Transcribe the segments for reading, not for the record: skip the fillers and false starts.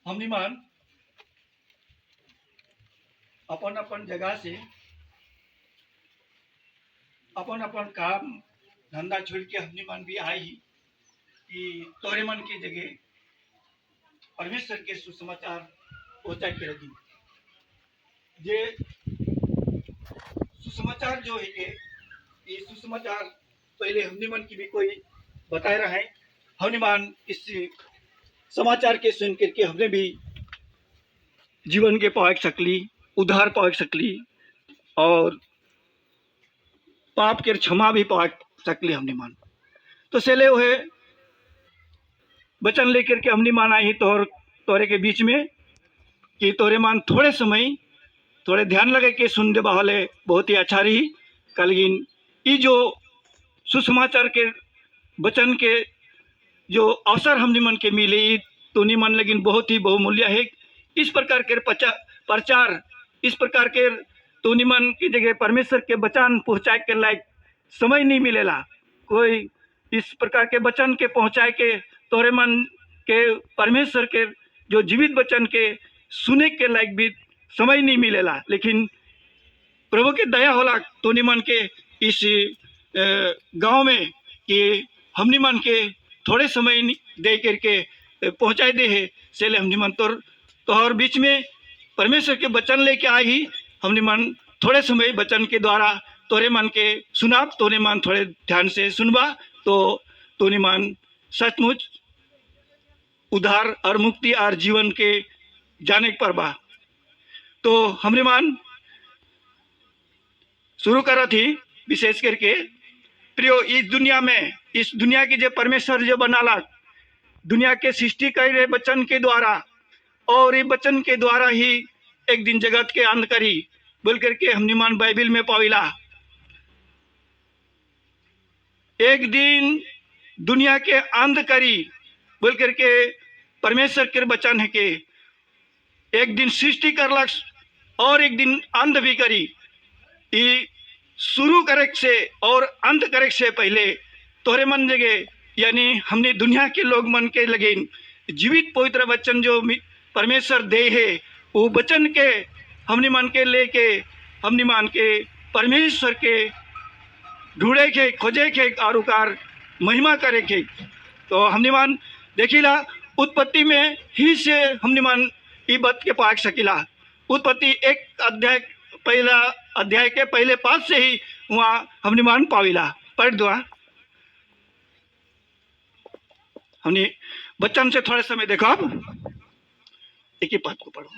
हमनी मान अपन अपन जगह से अपन अपन काम धंधा छोड़ के हमनी मान भी आई कि तोरे मन की जगह परमेश्वर के सुसमाचार पहुंचा के रखी। ये सुसमाचार जो है ये सुसमाचार पहले हमनी मन की भी कोई बताए रहा है। हमनी मान इस समाचार के सुन करके हमने भी जीवन के पाक सकली, उद्धार पाक सकली और पाप के क्षमा भी पाक सकली हमने मान। तो सेले वो है वचन लेकर के हमने मान आई तोरे के बीच में कि तोरे मान थोड़े समय थोड़े ध्यान लगे के सुन दे बाहले बहुत ही अच्छा रही। लेकिन ये जो सुसमाचार के वचन के जो अवसर हमने मन के मिले तो नहीं मन लेकिन बहुत ही बहुमूल्य है। इस प्रकार के प्रचार इस प्रकार के तो नहीं मन की जगह परमेश्वर के वचन पहुँचाए के लायक समय नहीं मिलेला। कोई इस प्रकार के वचन के पहुँचाए के तोरे मन के परमेश्वर के जो जीवित वचन के सुने के लायक भी समय नहीं मिलेला। लेकिन प्रभु के दया होला तो नहीं मन के इस गांव में कि हमनी मन के थोड़े समय दे करके पहुँचाए दे है। सेले हमनी मन तोहर बीच में परमेश्वर के वचन लेके आई ही हमनी मन थोड़े समय वचन के द्वारा तोरे मन के सुना तोरे मन थोड़े ध्यान से सुनबा तो तोने मन सचमुच उद्धार और मुक्ति और जीवन के जाने पर बा। तो हमने मान शुरू करा थी विशेष करके प्रियो इस दुनिया की जो परमेश्वर जो बनाला दुनिया के सृष्टि करे वचन के द्वारा और ये वचन के द्वारा ही एक दिन जगत के अंत करी बोल करके हमने मान बाइबिल में पाविला। एक दिन दुनिया के अंत करी बोल करके परमेश्वर के वचन है कि एक दिन सृष्टि करलक और एक दिन अंत भी करी। ये शुरू करे से और अंत करे से पहले तोरे मन जगह यानी हमने दुनिया के लोग मन के लगे जीवित पवित्र वचन जो परमेश्वर दे है वो वचन के हमने मन के लेके हमने मान के परमेश्वर के ढूंढे के खोजे के और उकार महिमा करे के। तो हमने मान देखिला उत्पत्ति में ही से हमने मान ये बात के पाक सकिला। उत्पत्ति एक अध्याय पहला अध्याय के पहले पाठ से ही वहाँ हमने मान पाविला। पढ़ दो हमने बच्चन से थोड़े समय देखो एक ही पाठ को पढ़ो।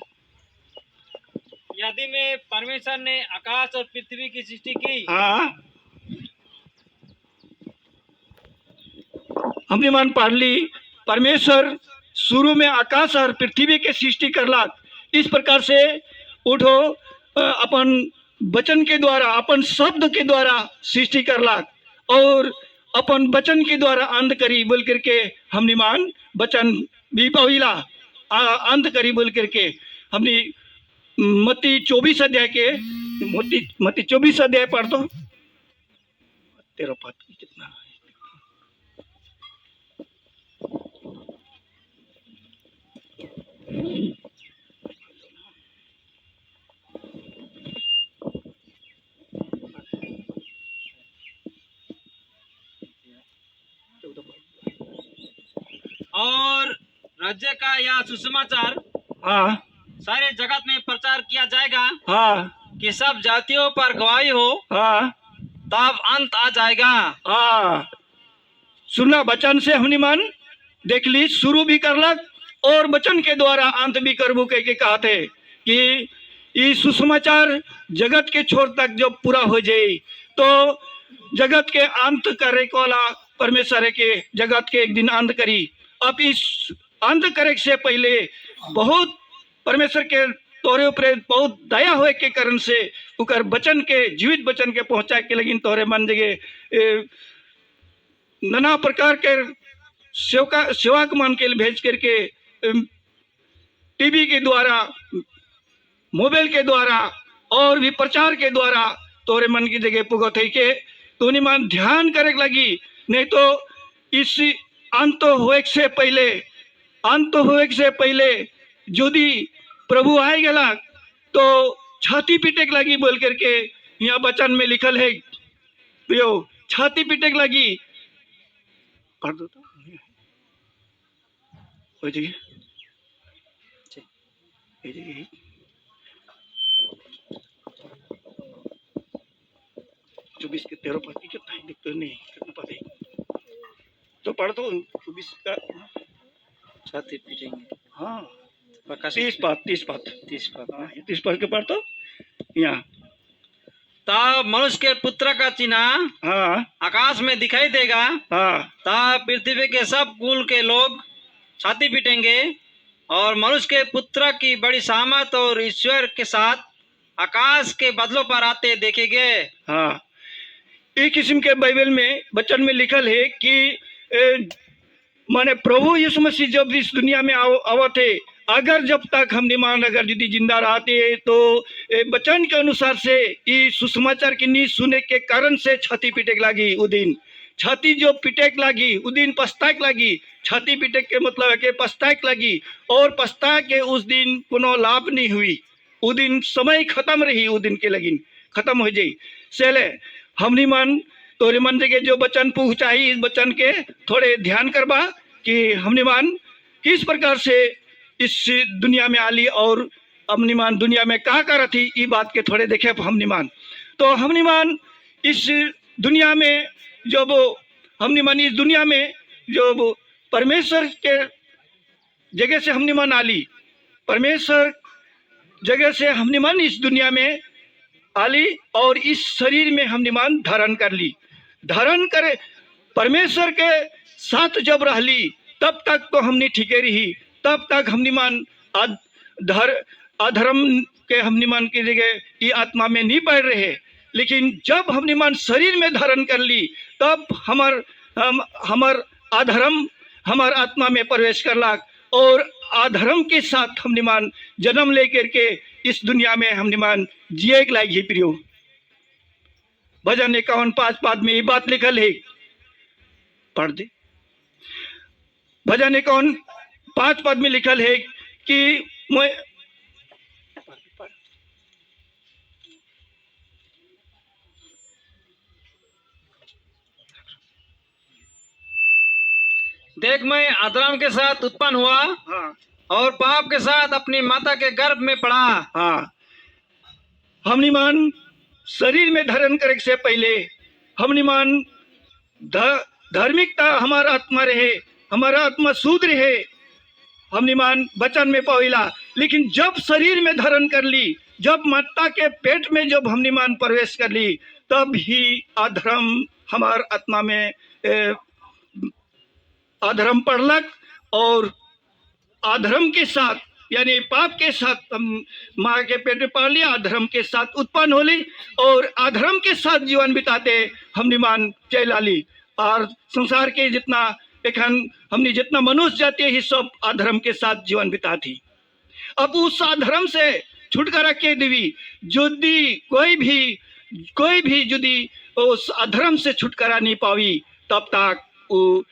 यदि में परमेश्वर ने आकाश और पृथ्वी की सृष्टि की। हाँ हमने मान पढ़ ली परमेश्वर शुरू में आकाश और पृथ्वी के सृष्टि करला। इस प्रकार से उठो अपन वचन के द्वारा अपन शब्द के द्वारा सृष्टि करला और अपन वचन के द्वारा अंत करी बोल करके हमने मान वचन भी पाविला अंत करी बोल करके हमने मत्ती 24 अध्याय के मत्ती 24 अध्याय पढ़ दो। तेरा पद कितना है? और राज्य का यह सुसमाचार हाँ सारे जगत में प्रचार किया जाएगा हाँ कि सब जातियों पर गवाही हो। हाँ तब अंत आ जाएगा। हाँ सुना वचन से हमने मन देख ली शुरू भी करलक और वचन के द्वारा अंत भी करबू के कहा थे कि ये सुसमाचार जगत के छोर तक जब पूरा हो जाए तो जगत के अंत करे वाला परमेश्वर है के जगत के एक दिन अंत करी। अब इस अंत करे से पहले बहुत परमेश्वर के तोरे ऊपर बहुत दया होए के कारण से उकर वचन के जीवित वचन के पहुंचा के लेकिन तोरे मन जगह नाना प्रकार के सेवक मान के भेज करके टीवी के द्वारा मोबाइल के द्वारा और भी प्रचार के द्वारा तोरे मन की जगह पुगत है के तो नहीं मान ध्यान करे लगी। नहीं तो इस अंत होए से पहले यदि प्रभु आए गला तो छाती पीटेक लगी बोल करके यहाँ वचन में लिखल है प्रियो, छाती पीटेक लगी। पढ़ दो तो हो जाइए 24 के 13 पद की कितना है देखते नहीं कितना पद है तो पढ़ दो 24 का छाती पीटेंगे। हाँ प्रकाशित 30 पद 30 पद। हाँ 30 पद के पढ़ तो यहाँ तब मनुष्य के पुत्र का चिन्ह हाँ आकाश में दिखाई देगा, हाँ तब पृथ्वी के सब कुल के लोग छाती पीटेंगे और मनुष्य के पुत्र की बड़ी सामत और ईश्वर के साथ आकाश के बादलों पर आते देखेंगे। हाँ एक किस्म के बाइबल में वचन में लिखल है कि माने प्रभु यीशु मसीह जब इस दुनिया में आवत है, अगर जब तक हम निमान अगर यदि जिंदा रहते तो वचन के अनुसार से ये सुसमाचार की न्यूज सुने के कारण से छाती पीटेक लगी। वो दिन छाती जो पिटेक लगी वो दिन पछताक लगी। छाती पिटेक के मतलब है कि पछताक लगी और पछता के उस दिन कोनो लाभ नहीं हुई। वो दिन समय खत्म रही, वो दिन के लगिन खत्म हो जाई। सेले हमनी मन तोरे मन के जो वचन पहुँचाई इस वचन के थोड़े ध्यान करबा कि हमनी मन किस प्रकार से इस दुनिया में आली और हमनी मान दुनिया में क्या कर थी ये बात के थोड़े देखे हमनी मान। तो हमनी मान इस दुनिया में जब हमनी मान इस दुनिया में जो परमेश्वर के जगह से हमनी मान आली, परमेश्वर जगह से हमनी मान इस दुनिया में आली और इस शरीर में हमनी मान धारण कर ली। धारण करे परमेश्वर के साथ जब रहली तब तक तो हमने ठीके रही, तब तक हमनी मान अधर्म के हमनी मान की जगह ये आत्मा में नहीं बढ़ रहे। लेकिन जब हमनी मान शरीर में धारण कर ली तब हमार अधर्म हमार आत्मा में प्रवेश करलाक और अधर्म के साथ हमनी मान जन्म लेकर के इस दुनिया में हमनी मान जिए के लायक ही प्रियो। भजन 51:5 पद में ये बात लिखल है, पढ़ दे। भजन 51:5 पद में लिखल है कि मैं देख मैं अधर्म के साथ उत्पन्न हुआ हाँ और पाप के साथ अपनी माता के गर्भ में पड़ा। हाँ हमनी मान शरीर में धारण करे से पहले हमनी मान धार्मिकता हमारा आत्मा रहे, हमारा आत्मा शुद्ध रहे, हमनी मान वचन में पाविला। लेकिन जब शरीर में धारण कर ली, जब माता के पेट में जब हमनी मान प्रवेश कर ली तब ही अधर्म हमार आत्मा में अधर्म पड़लक और अधर्म के साथ यानी पाप के साथ हम माँ के पेट में पड़ लिया, अधर्म के साथ उत्पन्न हो ली और अधर्म के साथ जीवन बिताते हमने मान चला ली। और संसार के जितना एखन हमने जितना मनुष्य जाते ही सब अधर्म के साथ जीवन बिताती। अब उस अधर्म से छुटकारा के देवी यदि कोई भी यदि उस अधर्म से छुटकारा नहीं पावी तब तक वो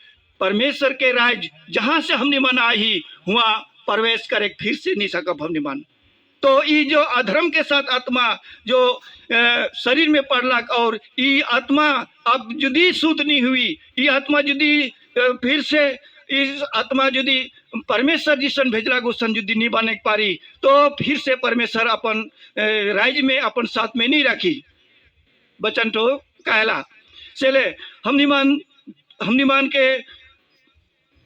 परमेश्वर के राज जहाँ से हमने मन आई हुआ प्रवेश करे फिर से नहीं सकब हमने मान। तो ये जो अधर्म के साथ आत्मा जो शरीर में पड़लक और ये आत्मा अब यदि शुद्ध नहीं हुई, ये आत्मा यदि फिर से इस आत्मा यदि परमेश्वर जिसन भेजला गुसन यदि नहीं बने पारी तो फिर से परमेश्वर अपन राज्य में अपन साथ में नहीं रखी। बचन तो कहला चले हमनी मान के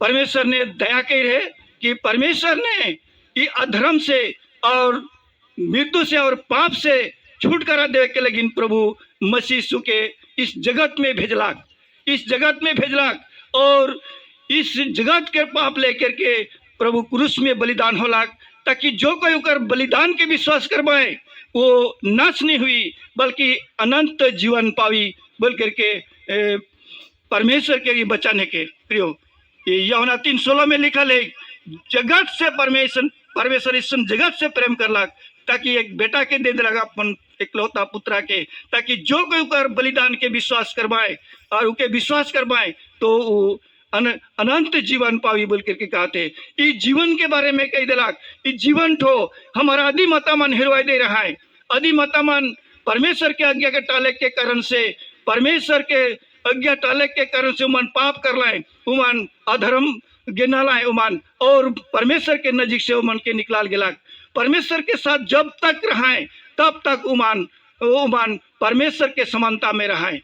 परमेश्वर ने दया की रहे कि परमेश्वर ने ये अधर्म से और मृत्यु से और पाप से छुटकारा दे के लेकिन प्रभु मसीह यीशु के इस जगत में भेजलाक, इस जगत में भेजलाक और इस जगत के पाप लेकर के प्रभु क्रूस में बलिदान होलाक ताकि जो कोई उकर बलिदान के विश्वास करवाए वो नाश नहीं हुई बल्कि अनंत जीवन पावी बोल करके परमेश्वर के बचाने के प्रियो। यूहन्ना 3:16 में लिखल है जगत से परमेश्वर इस जगत से प्रेम करलाक ताकि एक बेटा के दे दिलगा अपन इकलौता पुत्रा के ताकि जो कोई उकर बलिदान के विश्वास करवाए और उके विश्वास करवाए तो अनंत जीवन पावी बोल करके कहते। इस जीवन के बारे में कही दिलाक, इस जीवन ठो हमारा आदि माता मन हिरवाई दे रहा है। आदि माता मन परमेश्वर के आज्ञा के टाले के कारण से, परमेश्वर के आज्ञा टाले के कारण से उमन पाप कर लाए, उमन अधर्म गिना लाए उमन, और परमेश्वर के नजीक से उमन के निकलाल गिलाक। परमेश्वर के साथ जब तक रहाए तब तक उमन परमेश्वर के समानता में रहाए,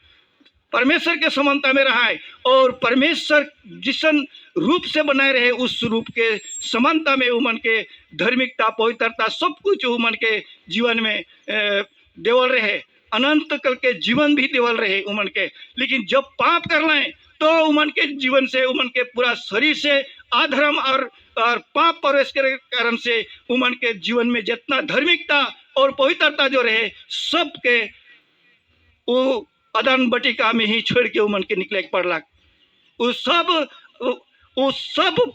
परमेश्वर के समानता में रहाए, और परमेश्वर जिसन रूप से बनाए रहे उस रूप के समानता में उमन के धार्मिकता, पवित्रता सब कुछ उमन के जीवन में देवल रहे, अनंत कल के जीवन भी देवल रहे उमन के। लेकिन जब पाप कर लें तो उमन के जीवन से, उमन के पूरा शरीर से अधर्म और पाप प्रवेश के कारण से उमन के जीवन में जितना धार्मिकता और पवित्रता जो रहे सब के वो अदन बटिका में ही छोड़ के उमन के निकले पड़ला। वो सब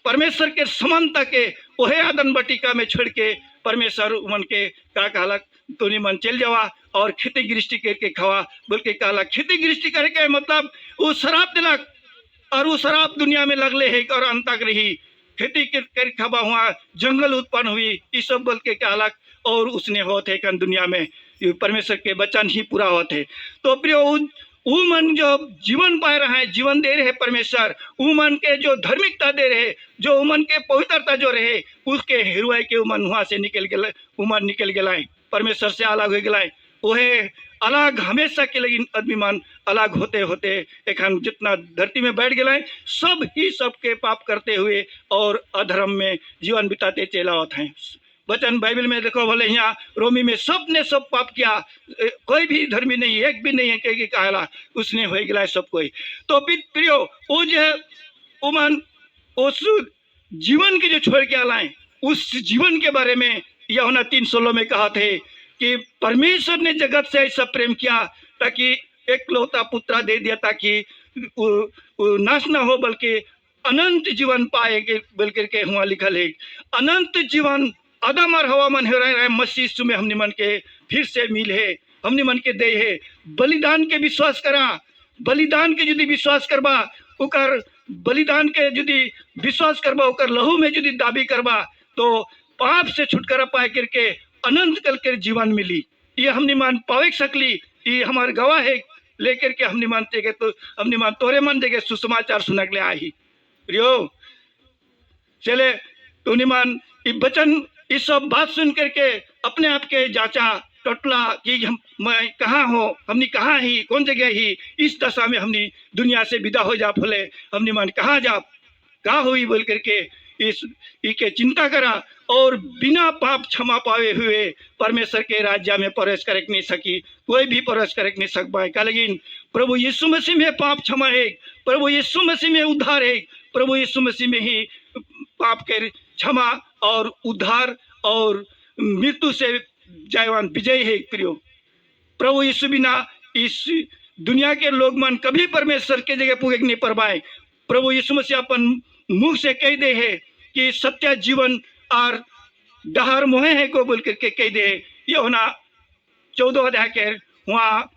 परमेश्वर के समानता के वह अदन बटिका में छोड़ के परमेश्वर उमन के का कहलक, तोनी मन चल जावा और खेती गृष्टि करके खावा बोल के कहलक। खेती गृष्टि करके मतलब वो शराब दिलक, और वो शराब दुनिया में लगले है और अंत तक रही। खेती कर खावा हुआ जंगल उत्पन्न हुई, ये सब बोल के कहलक, और उसने होते कन दुनिया में परमेश्वर के वचन ही पूरा होते। तो प्रियो वो मन जो जीवन पाए रहे, जीवन दे रहे परमेश्वर, वो मन के जो धार्मिकता दे रहे, जो उमन के पवित्रता जो रहे, उसके हिरवाई के उमन वहाँ से निकल गए, उमन निकल गए, परमेश्वर से अलग हो गए। वह अलग हमेशा के लिए आदमी मन अलग होते होते एखन जितना धरती में बैठ गए सब ही सबके पाप करते हुए और अधर्म में जीवन बिताते चला होते हैं। वचन बाइबल में देखो बोले यहाँ रोमी में सब ने सब पाप किया, कोई भी धर्मी नहीं, एक भी नहीं है कि कहला उसने हो गया सब कोई। तो प्रियो वो जो उमन उस जीवन के जो छोड़ के लाए, उस जीवन के बारे में यूहन्ना 3:16 में कहा थे कि परमेश्वर ने जगत से ऐसा प्रेम किया ताकि एकलौता पुत्र दे दिया ताकि वो नाश न हो बल्कि अनंत जीवन पाएगे बोल करके हुआ लिखल है। अनंत जीवन आदम और हवा मन हो रहे मसीह यीशु में हमने मन के फिर से मिल है, हमने मन के दे है। बलिदान के विश्वास करा, बलिदान के यदि विश्वास करबा, ओकर बलिदान के यदि विश्वास करबा, ओकर लहू में यदि दाबी करबा तो पाप से छुटकारा पाए करके अनंत कल के जीवन मिली। ये हमने मान पावे सकली, ये हमारे गवाह है लेकर के हमने मानते के तो हमने मान तोरे मन देके सुसमाचार सुना के लिए आई प्रियो चले तूने मान ये वचन ये सब बात सुन करके अपने आप के जांचा टटला कि मैं कहाँ हो, हमने कहाँ ही, कौन जगह ही, इस दशा में हमने दुनिया से विदा हो जा फले, हमने मान कहाँ जा कहाँ हुई बोल करके इस के चिंता करा और बिना पाप क्षमा पाए हुए परमेश्वर के राज्य में प्रवेश करे नहीं सकी, कोई भी प्रवेश करे नहीं सक पाए। का लेकिन प्रभु यीशु मसीह में पाप क्षमा है, प्रभु यीशु मसीह में उद्धार है, प्रभु यीशु मसीह में ही पाप के क्षमा और उद्धार और मृत्यु से जयवान विजय है। प्रियो प्रभु यीशु बिना इस दुनिया के लोग मन कभी परमेश्वर के जगह पुगे नहीं पर पाए। प्रभु यीशु मसीह अपन मुंह से कह दे है कि सत्य जीवन और डहर मोहे है को बोल करके कह दे। यूहन्ना 14 अध्याय के वहाँ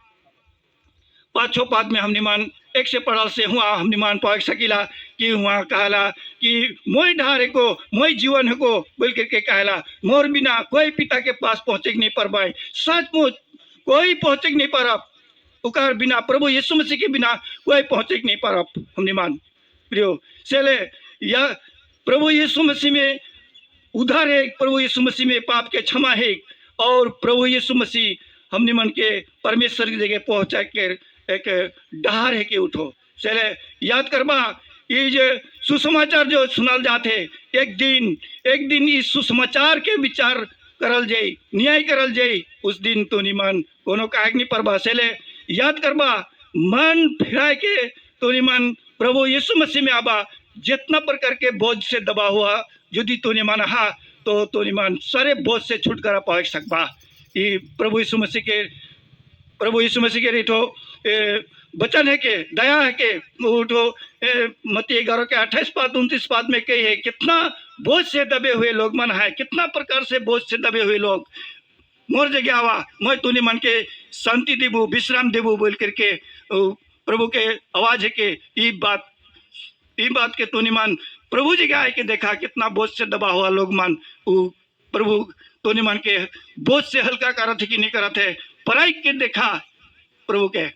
5 पाद में हमने मान 1 से पढ़ल से हुआ हमने मान पा सकीला कि वहाँ कहला कि मोई ढार को मोई जीवन है को बोल करके कहला मोर बिना कोई पिता के पास पहुँचे नहीं पर पाए, सचमुच कोई पहुँचे नहीं पर उकार बिना प्रभु यीशु मसीह के बिना कोई पहुँचे नहीं पर हमने मान प्रियो चले या प्रभु यीशु मसीह में उद्धार है, प्रभु यीशु मसीह में पाप के क्षमा है और प्रभु यीशु मसीह हमने मन के परमेश्वर की जगह पहुँचा कर एक डहार है कि उठो। चले याद करबा ये जो सुसमाचार जो सुनाल जाते एक दिन इस सुसमाचार के विचार करल जाई, न्याय करल जाई, उस दिन तो निमान कोनो काहे नहीं परबा। चले याद करबा मन फिराए के तो निमान प्रभु यीशु मसीह में आबा, जितना प्रकार के बोझ से दबा हुआ यदि तूने माना हा तो तूने मान सारे बोझ से छुटकारा पा सकबा। ये प्रभु यीशु मसीह के रिठो वचन है के दया है के उठो मत्ती 11 के 28 पाद 29 पाद में कही है कितना बोझ से दबे हुए लोग मन है, कितना प्रकार से बोझ से दबे हुए लोग मोर जगह आवा मैं तूने मन के शांति देबू विश्राम देबू बोल करके प्रभु के आवाज है के ये बात ये बात के तो निमान प्रभु जी के आए के देखा कितना बोझ से दबा हुआ लोग मान वो प्रभु तो निमान के बोझ से हल्का करत है कि नहीं करत है पराई के देखा प्रभु के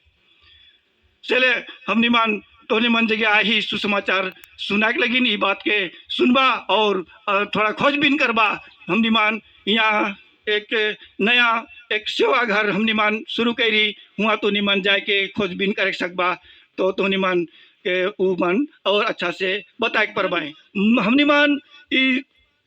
चले हम निमान तो निमान जगह आई ही सुसमाचार सुना के लगी ये बात के सुनबा और थोड़ा खोजबीन करबा हम निमान यहाँ एक नया एक सेवा घर हम निमान शुरू करी हुआ तो निमान जाके खोजबीन कर सकबा तो निमान के ऊ मन और अच्छा से बताए परबाए हम निमान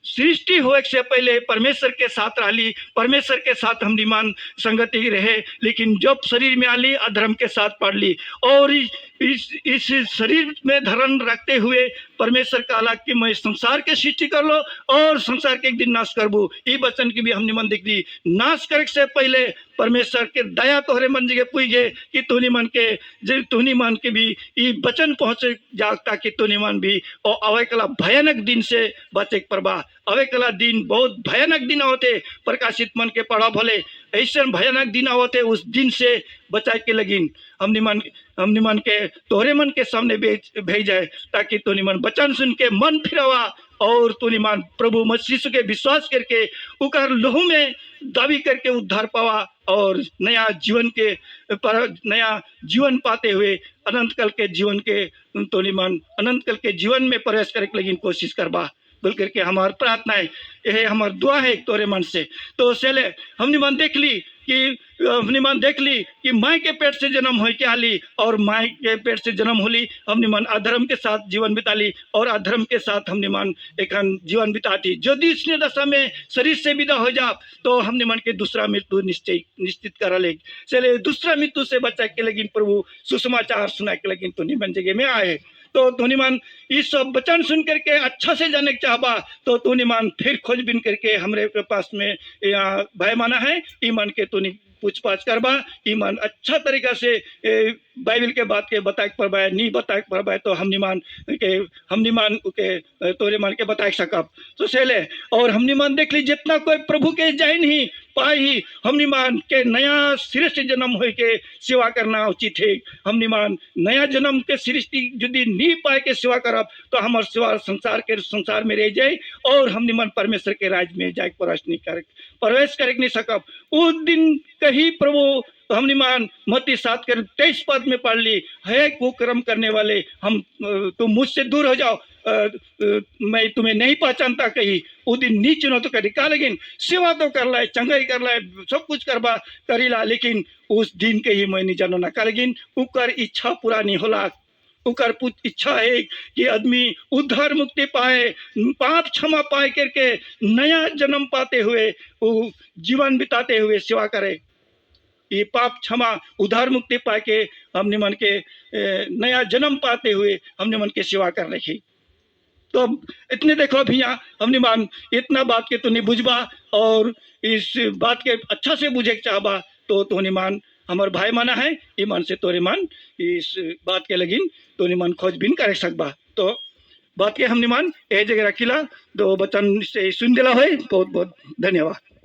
सृष्टि होए से पहले परमेश्वर के साथ रही परमेश्वर के साथ हम निमान संगति रहे लेकिन जब शरीर में आली अधर्म के साथ पड़ ली और इस शरीर में धर्म रखते हुए परमेश्वर का अलग कि मैं संसार के सृष्टि कर लो और संसार के एक दिन नाश करबू ये वचन की भी हम निमन दिख दी नाश करे से पहले परमेश्वर के दया तोहरे मन जगह पूजे कि तुनी मन के तुनी मन के भी ये वचन पहुँचे जा ताकि तुनी मन भी और अवे कला भयानक दिन से बचे परबा अवे कला दिन बहुत भयानक दिन होते प्रकाशित मन के पढ़ा भले ऐसे भयानक दिन होते उस दिन से बचाए के लगिन हम निमन के तोहरे मन के सामने भेज जाए ताकि तो निमन वचन सुन के मन फिरवा और तो निमान प्रभु मसीह के विश्वास करके उकर लहू में दावी करके उद्धार पावा और नया जीवन पाते हुए अनंत काल के जीवन के तो निमान अनंत काल के जीवन में प्रवेश करे के लगी कोशिश करबा बोल करके हमार प्रार्थना है यह हमार दुआ है तोरे मन से तो सेले हमने मन देख ली कि माँ के पेट से जन्म हो के आली और माँ के पेट से जन्म होली हमने मन अधर्म के साथ जीवन बिताली और अधर्म के साथ हमने मन एक जीवन बिताती यदि इसने दशा में शरीर से विदा हो जा तो हमने मन के दूसरा मृत्यु निश्चित करा ले चले दूसरा मृत्यु से बचा के लगिन प्रभु सुसमाचार सुना के लगिन तो निमन जगह में आए तो धोनीमान इस सब वचन सुन करके अच्छा से जाने के चाहबा तो धोनीमान फिर खोजबीन करके हमारे पास में यहाँ भाई माना है ईमान के तो पूछ पाछ करबा ईमान अच्छा तरीका से बाइबल के बात के बताए परबाए नहीं बताए परबाए तो हम निमान के तोरे मान के बताए सकब तो सेले और हम निमान देख ली जितना कोई प्रभु के जाए नहीं पाई ही हम निमान के नया सृष्टि जन्म हो के सेवा करना उचित है हम निमान नया जन्म के सृष्टि यदि नहीं पाए के सेवा करब तो हमार सेवा संसार में रह जाए और हम निमान परमेश्वर के राज में जाए प्रवेश कर नहीं सकब उस दिन कहीं प्रभु हम निमान मत्ती 7:23 पद में पढ़ ली है कुकर्म करने वाले हम तुम मुझसे दूर हो जाओ मैं तुम्हें नहीं पहचानता कहीं उस दिन नीच न तो करी का लेकिन सेवा तो कर लाए चंगाई कर लाए सब कुछ करबा करीला लेकिन उस दिन के ही मैं नहीं जानो ना लेकिन उकर इच्छा पूरा नहीं होला उकर इच्छा है कि आदमी उद्धार मुक्ति पाए पाप क्षमा पाए करके नया जन्म पाते हुए वो जीवन बिताते हुए सेवा करे ये पाप क्षमा उद्धार मुक्ति पाए के हमने मन के नया जन्म पाते हुए हमने मन के सेवा कर रखी तो इतने देखो भैया हमने मान इतना बात के तो नहीं बुझबा और इस बात के अच्छा से बुझे चाहबा तो निमान हमार भाई माना है ईमान से तोरे मान इस बात के लगिन तो निमान खोजबीन कर सकबा तो बात के हम निमान ए जगह रखिला दो वचन से सुन दिला है बहुत बहुत धन्यवाद।